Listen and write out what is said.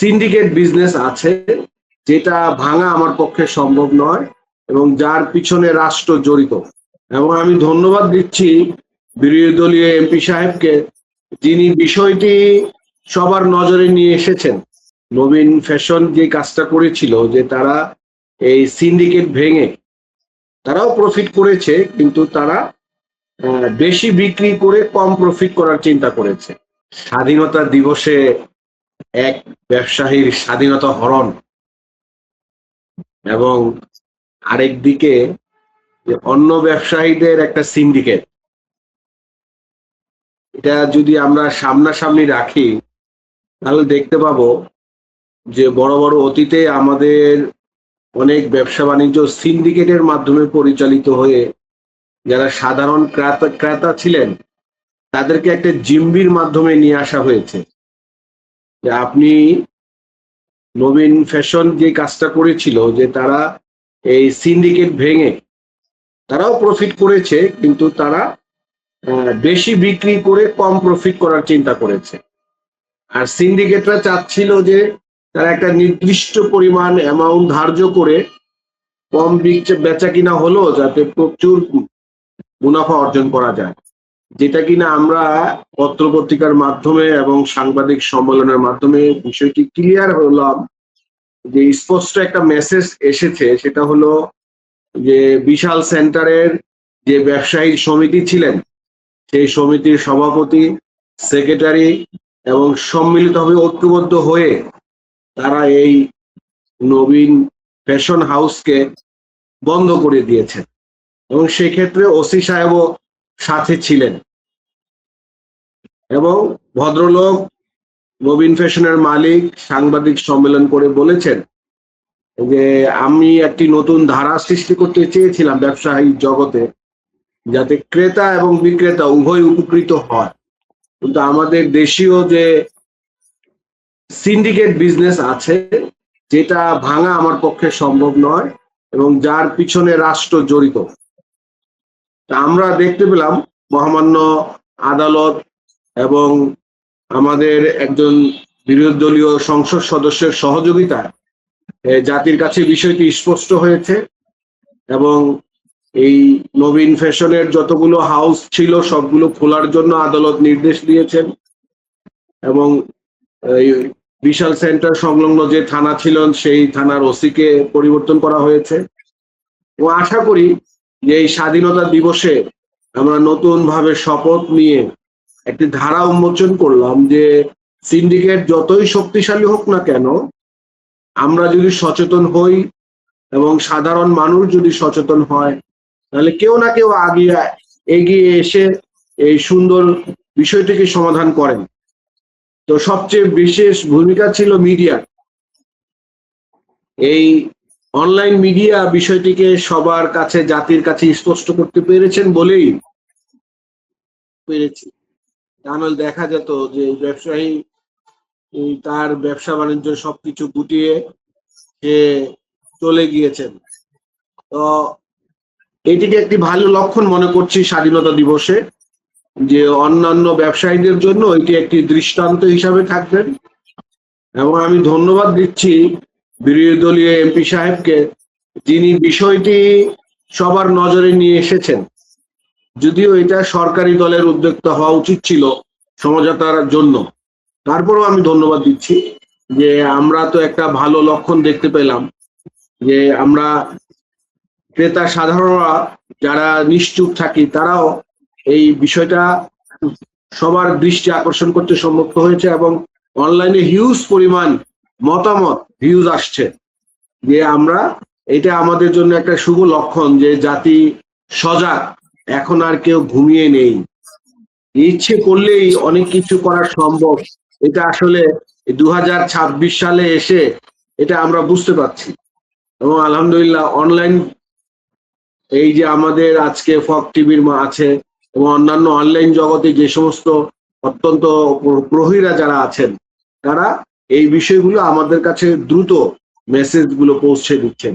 Syndicate business আছে, যেটা ভাঙা আমার পক্ষে সম্ভব নয় এবং যার পিছনে রাষ্ট্র জড়িত। এবং আমি ধন্যবাদ দিচ্ছি বিরোধী দলীয় এমপি সাহেবকে, যিনি বিষয়টি সবার নজরে নিয়ে এসেছেন। নবীন ফ্যাশন যে কাজটা করেছিল, যে তারা এই সিন্ডিকেট ভেঙে তারাও প্রফিট করেছে, কিন্তু তারা বেশি বিক্রি করে কম প্রফিট করার চিন্তা করেছে। স্বাধীনতা দিবসে এক ব্যবসায়ীর স্বাধীনতা হরণ এবং আরেক দিকে অন্য ব্যবসায়ীদের একটা সিন্ডিকেট, এটা যদি আমরা সামনাসামনি রাখি তাহলে দেখতে পাবো যে বড় বড় অতীতে আমাদের অনেক ব্যবসা বাণিজ্য সিন্ডিকেটের মাধ্যমে পরিচালিত হয়ে যারা সাধারণ ক্রেতা ছিলেন তাদেরকে একটা জিম্বির মাধ্যমে নিয়ে আসা হয়েছে। যে আপনি নবীন ফ্যাশন যে কাজটা করেছিল, যে তারা এই সিন্ডিকেট ভেঙে তারাও প্রফিট করেছে, কিন্তু তারা বেশি বিক্রি করে কম প্রফিট করার চিন্তা করেছে। আর সিন্ডিকেটরা চাচ্ছিল যে তারা একটা নির্দিষ্ট পরিমাণ অ্যামাউন্ট ধার্য করে কম বেচা কিনা হলো যাতে প্রচুর মুনাফা অর্জন করা যায়, যেটা কিনা আমরা পত্রপত্রিকার মাধ্যমে এবং সাংবাদিক সম্মেলনের মাধ্যমে বিষয়টি ক্লিয়ার হলাম যে স্পষ্ট একটা মেসেজ এসেছে। সেটা হলো যে বিশাল সেন্টারের যে ব্যবসায়ী সমিতি ছিলেন, সেই সমিতির সভাপতি, সেক্রেটারি এবং সম্মিলিতভাবে ঐক্যবদ্ধ হয়ে তারা এই নবীন ফ্যাশন হাউসকে বন্ধ করে দিয়েছেন এবং সেক্ষেত্রে ওসি সাহেবও সাথে ছিলেন। এবং ভদ্রলোক নবীন ফ্যাশনের মালিক সাংবাদিক সম্মেলন করে বলেছেন যে আমি একটি নতুন ধারা সৃষ্টি করতে চেয়েছিলাম ব্যবসায়ী জগতে, যাতে ক্রেতা এবং বিক্রেতা উভয় উপকৃত হয়। কিন্তু আমাদের দেশীয় যে সিন্ডিকেট বিজনেস আছে, যেটা ভাঙা আমার পক্ষে সম্ভব নয় এবং যার পিছনে রাষ্ট্র জড়িত। আমরা দেখতে পেলাম মহামান্য আদালত এবং আমাদের একজন বিরোধী দলীয় সংসদ সদস্যের সহযোগিতায় জাতির কাছে বিষয়টি স্পষ্ট হয়েছে এবং এই নবীন ফ্যাশনের যতগুলো হাউস ছিল সবগুলো খোলার জন্য আদালত নির্দেশ দিয়েছেন এবং এই বিশাল সেন্টার সংলগ্ন যে থানা ছিল সেই থানার ওসিকে পরিবর্তন করা হয়েছে। ও আশা করি যে এই স্বাধীনতা দিবসে আমরা নতুন ভাবে শপথ নিয়ে একটি ধারা উন্মোচন করলাম যে সিন্ডিকেট যতই শক্তিশালী হোক না কেন, আমরা যদি সচেতন হই এবং সাধারণ মানুষ যদি সচেতন হয়, তাহলে কেউ না কেউ এগিয়ে এসে এই সুন্দর বিষয়টিকে সমাধান করেন। তো সবচেয়ে বিশেষ ভূমিকা ছিল মিডিয়া। এই অনলাইন মিডিয়া বিষয়টিকে সবার কাছে, জাতির কাছে স্পষ্ট করতে পেরেছেন বলেই পেরেছি। তাহলে দেখা যেত যে ব্যবসায়ী তার ব্যবসা বাণিজ্য সবকিছু গুটিয়ে সে চলে গিয়েছেন। তো এটিকে একটি ভালো লক্ষণ মনে করছি স্বাধীনতা দিবসে, যে অন্যান্য ব্যবসায়ীদের জন্য এটি একটি দৃষ্টান্ত হিসাবে থাকবেন। এবং আমি ধন্যবাদ দিচ্ছি বিরোধী দলীয় এমপি সাহেবকে, যিনি বিষয়টি সবার নজরে নিয়ে এসেছেন। যদিও এটা সরকারি দলের উদ্যোক্তা হওয়া উচিত ছিল সমঝোতার জন্য, তারপরেও আমি ধন্যবাদ দিচ্ছি যে আমরা তো একটা ভালো লক্ষণ দেখতে পেলাম যে আমরা ক্রেতা সাধারণরা যারা নিশ্চুপ থাকি তারাও এই বিষয়টা সবার দৃষ্টি আকর্ষণ করতে সম্মত হয়েছে এবং অনলাইনে হিউজ পরিমাণ মতামত ভিউজ আসছে। যে আমরা এটা আমাদের জন্য একটা শুভ লক্ষণ যে জাতি সজাগ, এখন আর কেউ ঘুমিয়ে নেই, ইচ্ছে করলেই অনেক কিছু করা সম্ভব। এটা আসলে 2026 সালে এসে এটা আমরা বুঝতে পারছি। এবং আলহামদুলিল্লাহ অনলাইন এই যে আমাদের আজকে ফক টিভির আছে এবং অন্যান্য অনলাইন জগতে যে সমস্ত অত্যন্ত প্রহরীরা যারা আছেন, তারা এই বিষয়গুলো আমাদের কাছে দ্রুত মেসেজগুলো পৌঁছে দিচ্ছেন।